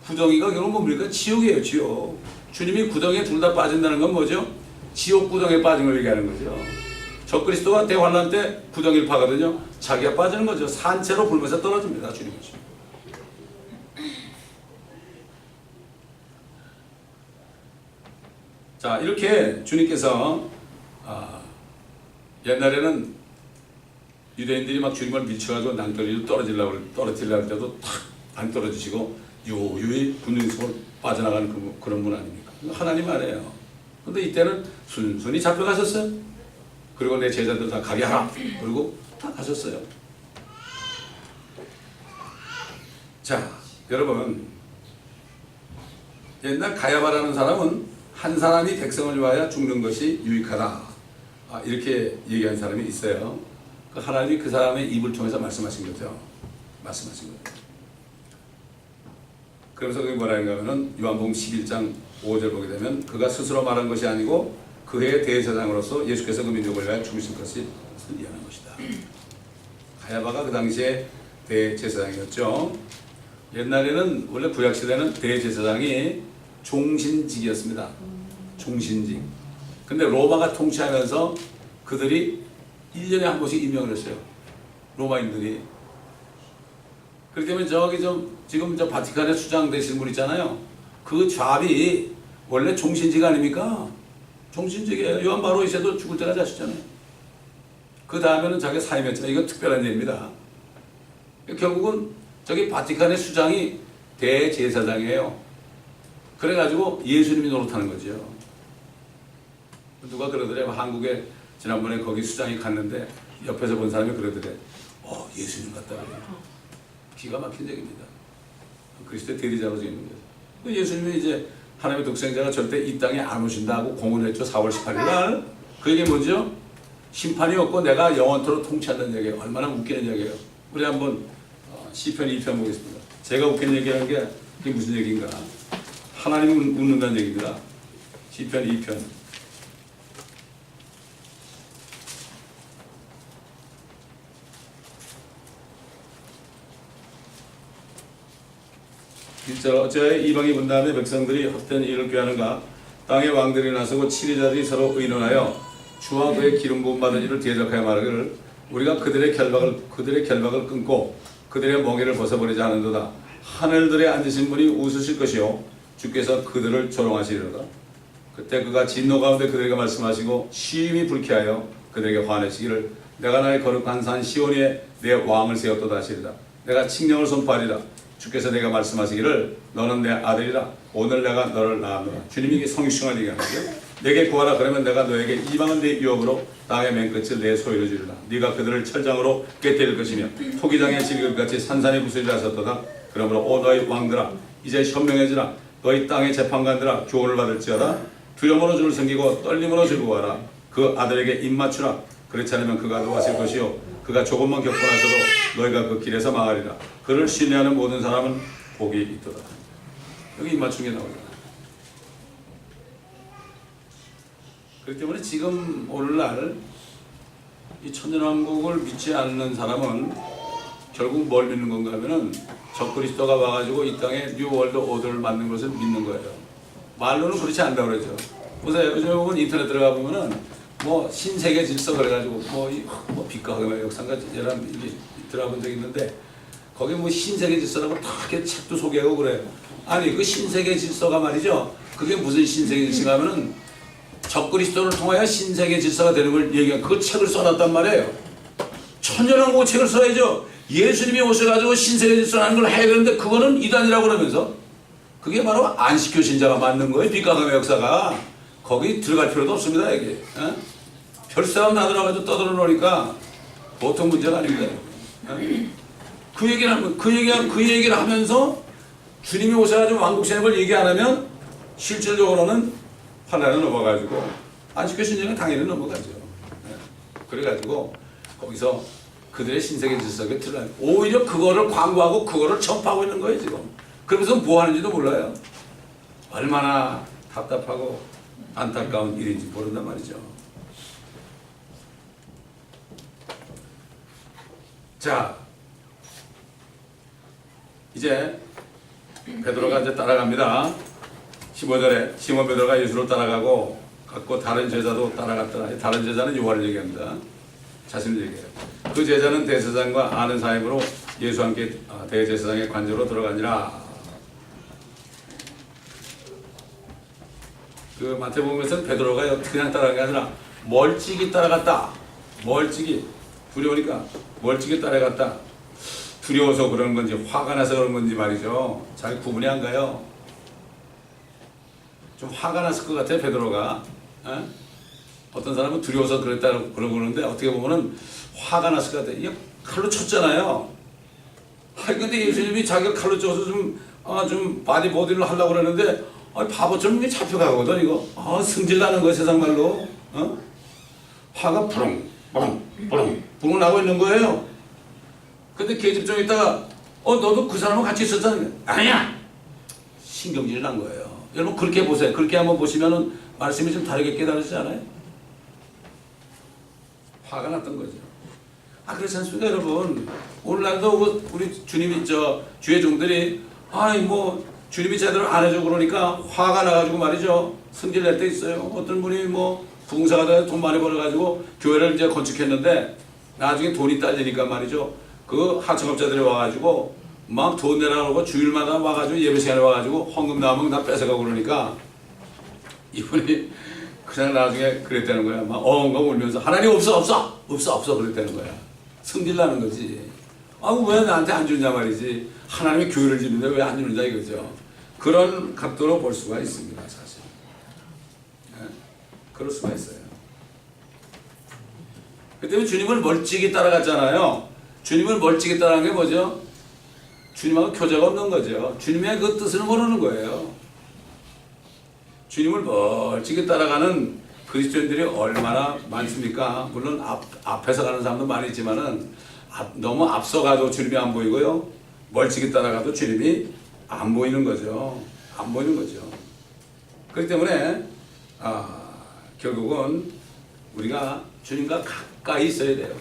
Speaker 2: 구덩이가 결국 뭡니까? 지옥이에요, 지옥. 주님이 구덩이에 둘 다 빠진다는 건 뭐죠? 지옥 구덩이에 빠진 걸 얘기하는 거죠. 적그리스도가 대환란 때 구덩이를 파거든요. 자기가 빠지는 거죠. 산채로 불면서 떨어집니다. 주님이. 자, 이렇게 주님께서 옛날에는 유대인들이 막 주님을 밀쳐가지고 낭떠러지로 떨어뜨리려고 할 때도 탁 안 떨어지시고 유유히 군중 속으로 빠져나가는 그런 분 아닙니까? 하나님 아니에요. 근데 이때는 순순히 잡혀가셨어요. 그리고 내 제자들 다 가게 하라. 그리고 다 가셨어요. 자, 여러분, 옛날 가야바라는 사람은 한 사람이 백성을 위하여 죽는 것이 유익하다. 이렇게 얘기한 사람이 있어요. 하나님이 그 사람의 입을 통해서 말씀하신 거죠. 말씀하신 거죠. 그러면서 그게 뭐라는가 하면은 요한복음 11장 5절 보게 되면 그가 스스로 말한 것이 아니고 그의 대제사장으로서 예수께서 그 민족을 위하여 죽으신 것을 예언한 것이다. 가야바가 그 당시에 대제사장이었죠. 옛날에는 원래 구약시대는 대제사장이 종신직이었습니다. 종신직. 근데 로마가 통치하면서 그들이 1년에 한 번씩 임명을 했어요. 로마인들이. 그렇기 때문에 지금 바티칸에 수장 되신 분 있잖아요. 그 좌비 원래 종신직 아닙니까? 종신직이에요. 요한 바로이세도 죽을 때까지 하셨잖아요. 그 다음에는 자기 사임했잖아요. 이건 특별한 일입니다. 결국은 저기 바티칸의 수장이 대제사장이에요. 그래가지고 예수님이 노릇하는 거죠. 누가 그러더래요. 한국에 지난번에 거기 수장이 갔는데 옆에서 본 사람이 그러더래. 예수님 같다 그래요. 기가 막힌 얘기입니다. 그리스도의 대리자로 있는 거죠. 예수님이 이제 하나님의 독생자가 절대 이 땅에 안 오신다고 공언을 했죠. 4월 18일 날. 그 얘기 뭐죠? 심판이 없고 내가 영원토록 통치한다는 얘기예요. 얼마나 웃기는 얘기예요. 우리 한번 시편 2편 보겠습니다. 제가 웃기는 얘기하는 게 그게 무슨 얘기인가? 하나님이 웃는다는 얘기입니다. 시편 2편. 어째 이방이 본 다음에 백성들이 헛된 일을 꾀하는가? 땅의 왕들이 나서고 치리자들이 서로 의논하여 주와 그의 기름 부음 받은 일을 대적하여 말하기를 우리가 그들의 결박을 끊고 그들의 멍에를 벗어버리지 않은도다. 하늘들에 앉으신 분이 웃으실 것이요 주께서 그들을 조롱하시리로다. 그때 그가 진노 가운데 그들에게 말씀하시고 심히 불쾌하여 그들에게 화내시기를 내가 나의 거룩한 산 시온에 내 왕을 세웠도다 하시리라. 내가 칙령을 선포하리라. 주께서 내가 말씀하시기를 너는 내 아들이라. 오늘 내가 너를 낳았노라. 주님이 성육신을 얘기하는 거죠. 내게 구하라. 그러면 내가 너에게 이방은 네 유업으로 땅의 맨끝을 내 소유로 주리라. 네가 그들을 철장으로 깨뜨릴 것이며 토기장의 질글같이 산산이 부수리라 하셨도다. 그러므로 오 너희 왕들아 이제 현명해지라. 너희 땅의 재판관들아 교훈을 받을지어다. 두려움으로 주를 섬기고 떨림으로 주를 구하라. 그 아들에게 입 맞추라. 그렇지 않으면 그가 노하실 것이요 그가 조금만 겪고 나서도 너희가 그 길에서 망하리라. 그를 신뢰하는 모든 사람은 복이 있도다. 여기 입 맞춘 게 나오잖아요. 그렇기 때문에 지금 오늘날 이 천년왕국을 믿지 않는 사람은 결국 뭘 믿는 건가 하면은 적그리스도가 와가지고 이 땅에 뉴월드 오더를 만든 것을 믿는 거예요. 말로는 그렇지 않다고 그러죠. 보세요. 요즘은 인터넷 들어가 보면은 뭐 신세계 질서 그래가지고 뭐 빛과 흑암의 역사인가 이런 들어본 적이 있는데 거기 뭐 신세계 질서라고 다 이렇게 책도 소개하고 그래요. 아니 그 신세계 질서가 말이죠. 그게 무슨 신세계 질서가 하면은 적그리스도를 통하여 신세계 질서가 되는 걸 얘기한 그 책을 써놨단 말이에요. 천년왕국 책을 써야죠. 예수님이 오셔가지고 신세계 질서라는 걸 해야 되는데 그거는 이단이라고 그러면서 그게 바로 안식교 신자가 만든 거예요. 빛과 흑암의 역사가. 거기 들어갈 필요도 없습니다. 여기. 별사람 다 들어가지고 떠들어 놓으니까 보통 문제가 아닙니다. 그 얘기를 하면서 주님이 오셔가지고 왕국신학을 얘기 안 하면 실질적으로는 판단을 넘어가지고 안식교 신자는 당연히 넘어가죠. 그래가지고 거기서 그들의 신세계 질서에 들어요. 오히려 그거를 광고하고 그거를 전파하고 있는 거예요 지금. 그러면서 뭐 하는지도 몰라요. 얼마나 답답하고 안타까운 일인지 모른단 말이죠. 자, 이제 베드로가 이제 따라갑니다. 15절에 시몬 베드로가 예수를 따라가고 다른 제자도 따라갔더라. 다른 제자는 요한을 얘기합니다. 자신을 얘기해요. 그 제자는 대제사장과 아는 사임으로 예수와 함께 대제사장의 관저로 들어가니라. 그 마태복음에서는 베드로가 그냥 따라간 게 아니라 멀찍이 따라갔다. 멀찍이. 두려우니까 멀찍이 따라갔다. 두려워서 그런 건지 화가 나서 그런 건지 말이죠. 잘 구분이 안 가요. 좀 화가 났을 것 같아요 베드로가. 어떤 사람은 두려워서 그랬다고 그러는데 어떻게 보면은 화가 났을 것 같아요. 이게 칼로 쳤잖아요. 근데 예수님이 자기가 칼로 쳐서 좀 바디보디를 하려고 그러는데 바보처럼 이게 잡혀가거든 이거. 승질 나는 거야 세상 말로. 화가 부릉 나고 있는 거예요. 근데 계집 좀 있다가 너도 그 사람하고 같이 있었잖아. 아니야. 신경질이 난 거예요. 여러분 그렇게 보세요. 그렇게 한번 보시면은 말씀이 좀 다르게 깨달으시지 않아요? 화가 났던 거죠. 그렇지 않습니까 여러분? 오늘날도 우리 주님이 주의 종들이 주님이 제대로 안 해줘 그러니까 화가 나가지고 말이죠. 승질 낼 때 있어요. 어떤 분이 부흥사가 돼서 돈 많이 벌어가지고 교회를 이제 건축했는데 나중에 돈이 딸리니까 말이죠. 그 하청업자들이 와가지고 막 돈 내라고 주일마다 와가지고 예배 시간에 와가지고 헌금 나오면 다 뺏어가고 그러니까 이분이 그냥 나중에 그랬다는 거야. 막 엉엉 울면서 하나님 없어 그랬다는 거야. 승질 나는 거지. 왜 나한테 안 주냐 말이지. 하나님이 교회를 짓는데 왜 안 주느냐 이거죠. 그런 각도로 볼 수가 있습니다 사실. 그럴 수가 있어요. 그 때문에 주님을 멀찍이 따라갔잖아요. 주님을 멀찍이 따라간 게 뭐죠? 주님하고 교제가 없는 거죠. 주님의 그 뜻을 모르는 거예요. 주님을 멀찍이 따라가는 그리스도인들이 얼마나 많습니까? 물론 앞에서 가는 사람도 많이 있지만은 너무 앞서가도 주님이 안 보이고요. 멀찍이 따라가도 주님이 안 보이는 거죠. 안 보이는 거죠. 그렇기 때문에 결국은 우리가 주님과 가까이 있어야 돼요.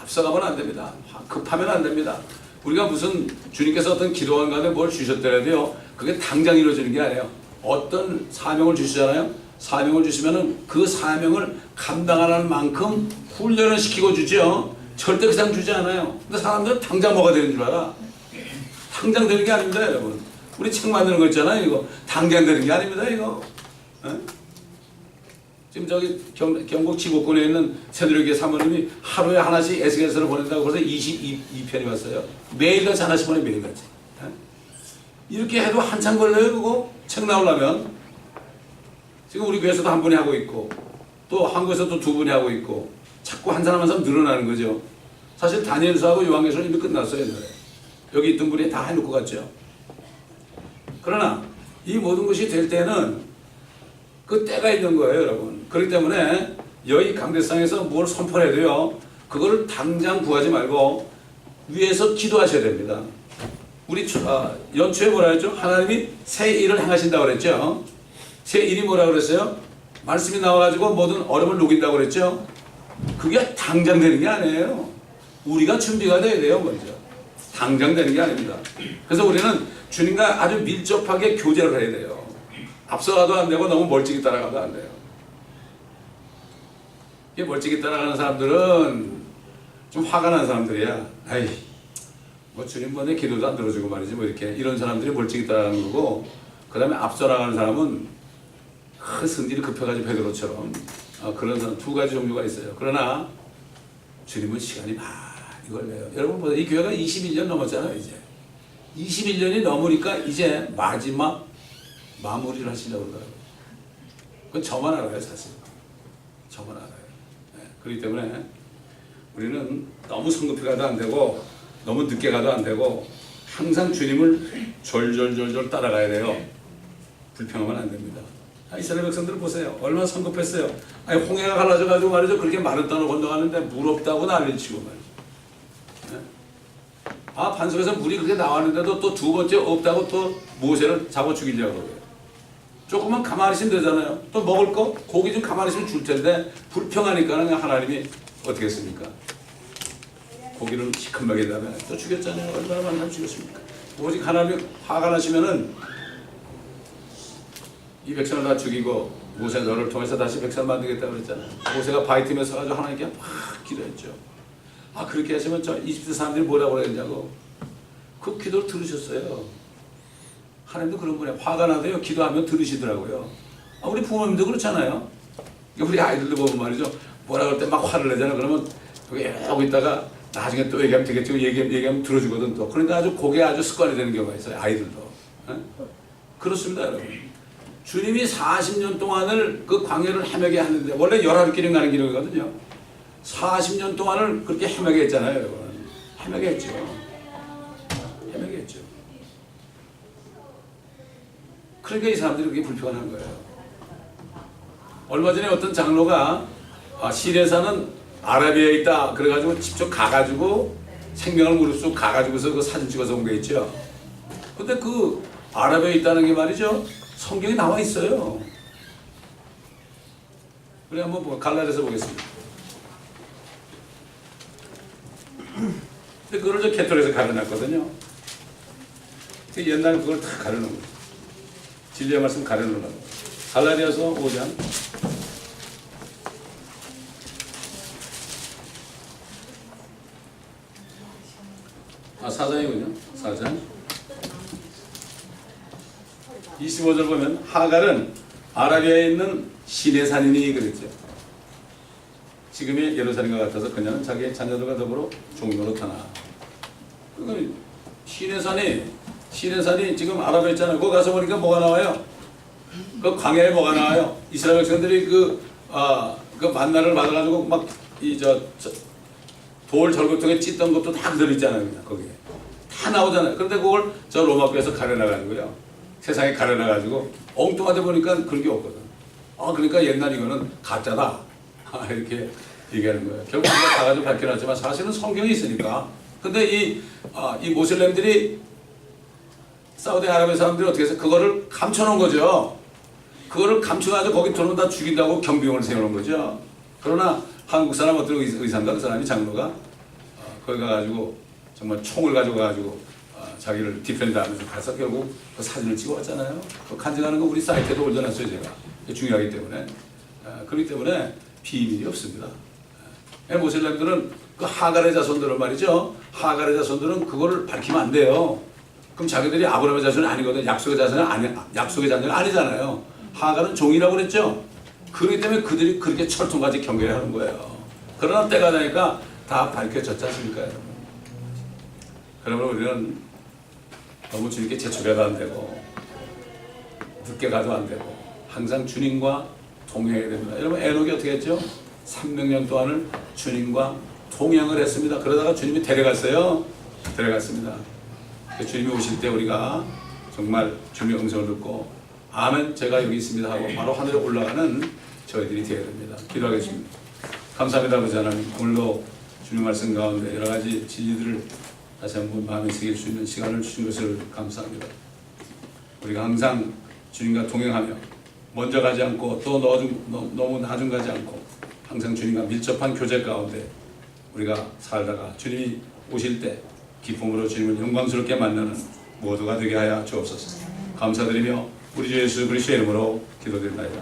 Speaker 2: 앞서가면 안 됩니다. 급하면 안 됩니다. 우리가 무슨 주님께서 어떤 기도한 가운데 뭘 주셨더라도요. 그게 당장 이루어지는 게 아니에요. 어떤 사명을 주시잖아요. 사명을 주시면은 그 사명을 감당하는 만큼 훈련을 시키고 주죠. 절대 그냥 주지 않아요. 근데 사람들은 당장 뭐가 되는 줄 알아. 당장 되는 게 아닙니다 여러분. 우리 책 만드는 거 있잖아요. 이거 당장 되는 게 아닙니다 이거. 지금 경북 지구권에 있는 새누리교회 사모님이 하루에 하나씩 SNS를 보낸다고 그래서 22편이 왔어요. 매일같이 하나씩 보내 매일같이. 이렇게 해도 한참 걸려요 그거 책 나오려면. 지금 우리 교회에서도 한 분이 하고 있고 또 한국에서도 두 분이 하고 있고 자꾸 한 사람 한 사람 늘어나는 거죠. 사실 다니엘서하고 요한계시록은 이미 끝났어요. 옛날에. 여기 있던 분이 다 해놓고 갔죠. 그러나 이 모든 것이 될 때는 그 때가 있는 거예요 여러분. 그렇기 때문에 여기 강대상에서 뭘 선포해도요 그거를 당장 구하지 말고 위에서 기도하셔야 됩니다. 우리 연초에 뭐라 했죠? 하나님이 새 일을 행하신다고 그랬죠. 새 일이 뭐라 그랬어요? 말씀이 나와가지고 모든 어려움을 녹인다고 그랬죠. 그게 당장 되는 게 아니에요. 우리가 준비가 돼야 돼요 먼저. 당장 되는 게 아닙니다. 그래서 우리는 주님과 아주 밀접하게 교제를 해야 돼요. 앞서가도 안 되고 너무 멀찍이 따라가도 안 돼요. 이게 멀찍이 따라가는 사람들은 좀 화가 난 사람들이야. 주님 번에 기도도 안 들어주고 말이지 이렇게 이런 사람들이 멀찍이 따라가는 거고, 그 다음에 앞서 나가는 사람은 승질이 급해가지고 베드로처럼 그런 사람 두 가지 종류가 있어요. 그러나 주님은 시간이 많이 걸려요. 여러분 보세요. 이 교회가 21년 넘었잖아요. 이제 21년이 넘으니까 이제 마지막 마무리를 하시려고 그러더라고요. 그건 저만 알아요 사실. 저만 알아요. 그렇기 때문에 우리는 너무 성급히 가도 안 되고 너무 늦게 가도 안 되고 항상 주님을 졸졸졸졸 따라가야 돼요. 불평하면 안 됩니다. 이스라엘 백성들 보세요. 얼마나 성급했어요. 아니 홍해가 갈라져가지고 말이죠. 그렇게 마른 땅을 건너가는데 물 없다고 난리치고 말이죠. 반석에서 물이 그렇게 나왔는데도 또 두 번째 없다고 또 모세를 잡아 죽이려고 그래요. 조금만 가만히 있으면 되잖아요. 또 먹을 거 고기 좀 가만히 있으면 줄 텐데 불평하니까는 하나님이 어떻게 했습니까? 고기를 시큰하게 다음에 또 죽였잖아요. 얼마나 많이 죽였습니까? 오직 하나님이 화가 나시면은 이 백성을 다 죽이고 모세 너를 통해서 다시 백성을 만들겠다고 그랬잖아요. 모세가 바위틈에 서가지고 하나님께 막 기도했죠. 그렇게 하시면 저 이집트 사람들이 뭐라고 그랬냐고. 그 기도를 들으셨어요. 하나님도 그런 분이에요. 화가 나도요 기도하면 들으시더라고요. 우리 부모님도 그렇잖아요. 우리 아이들도 보면 말이죠. 뭐라 그럴 때 막 화를 내잖아요. 그러면 여기 하고 있다가 나중에 또 얘기하면 되겠죠. 얘기하면 들어주거든 또. 그러니까 아주 그게 아주 습관이 되는 경우가 있어요. 아이들도. 그렇습니다, 여러분. 주님이 40년 동안을 그 광야를 헤매게 하는데 원래 열하루길을 가는 길이거든요. 40년 동안을 그렇게 헤매게 했잖아요, 여러분. 헤매게 했죠. 헤매게 했죠. 그러니까 이 사람들이 그렇게 불평한 거예요. 얼마 전에 어떤 장로가 시내사는 아라비아에 있다 그래가지고 직접 가가지고 생명을 무릅쓰고 가가지고서 그 사진 찍어서 온 게 있죠. 근데 그 아라비아에 있다는 게 말이죠. 성경에 나와 있어요. 우리 한번 갈라디아서 보겠습니다. 근데 그걸 저 개털에서 가려놨거든요. 옛날에 그걸 다 가려놓은 거예요. 진리의 말씀 가려놓으라고. 갈라디아서 5장 4장이군요. 4장 25절 보면 하갈은 아라비아에 있는 시내산인이 그랬죠. 지금의 예루살렘과 같아서 그녀는 자기의 자녀들과 더불어 종노릇하나. 그러니까 시내산이 지금 아라비아에 있잖아요. 거기 가서 보니까 뭐가 나와요? 그 광야에 뭐가 나와요? 이스라엘 백성들이 그 만나를 받아가지고 막 돌 절구통에 찢던 것도 다 그대로 있잖아요. 그냥 거기에 다 나오잖아요. 그런데 그걸 저 로마교에서 가려놔가지고요. 세상에 가려놔가지고 엉뚱하게 보니까 그런 게 없거든. 그러니까 옛날 이거는 가짜다. 이렇게 얘기하는 거예요. 결국 우리가 다 가지고 밝혀놨지만 사실은 성경이 있으니까. 근데 이 모슬렘들이 사우디아라비아 사람들이 어떻게 해서 그거를 감춰놓은 거죠. 그거를 감춰가지고 거기 들어오면 다 죽인다고 경비원을 세워놓은 거죠. 그러나 한국 사람 어떤 의사인가 그 사람이 장로가 거기 가가지고 정말 총을 가지고 자기를 디펜드하면서 가서 결국 그 사진을 찍어왔잖아요. 그 간증하는 거 우리 사이트에도 올려놨어요 제가. 중요하기 때문에. 그렇기 때문에 비밀이 없습니다. 모슬렘들은 그 하갈의 자손들은 말이죠. 하갈의 자손들은 그거를 밝히면 안 돼요. 그럼 자기들이 아브라함의 자손이 아니거든. 약속의 자녀가 아니잖아요. 하갈은 종이라고 그랬죠. 그렇기 때문에 그들이 그렇게 철통같이 경계를 하는 거예요. 그러나 때가 되니까 다 밝혀졌지 않습니까, 여러분? 그러면 우리는 너무 주님께 재촉해도 안 되고 늦게 가도 안 되고 항상 주님과 동행해야 됩니다. 여러분 에녹이 어떻게 했죠? 300년 동안을 주님과 동행을 했습니다. 그러다가 주님이 데려갔어요. 데려갔습니다. 주님이 오실 때 우리가 정말 주님의 음성을 듣고 아멘 제가 여기 있습니다 하고 바로 하늘에 올라가는 저희들이 되어야 됩니다. 기도하겠습니다. 감사합니다 아버지 하나님. 오늘도 주님 말씀 가운데 여러 가지 진리들을 다시 한번 마음에 새길 수 있는 시간을 주신 것을 감사합니다. 우리가 항상 주님과 동행하며 먼저 가지 않고 또 너무 나중 가지 않고 항상 주님과 밀접한 교제 가운데 우리가 살다가 주님이 오실 때 기쁨으로 주님을 영광스럽게 만나는 모두가 되게 하여 주옵소서. 감사드리며 우리 주 예수 그리스도의 이름으로 기도드립니다.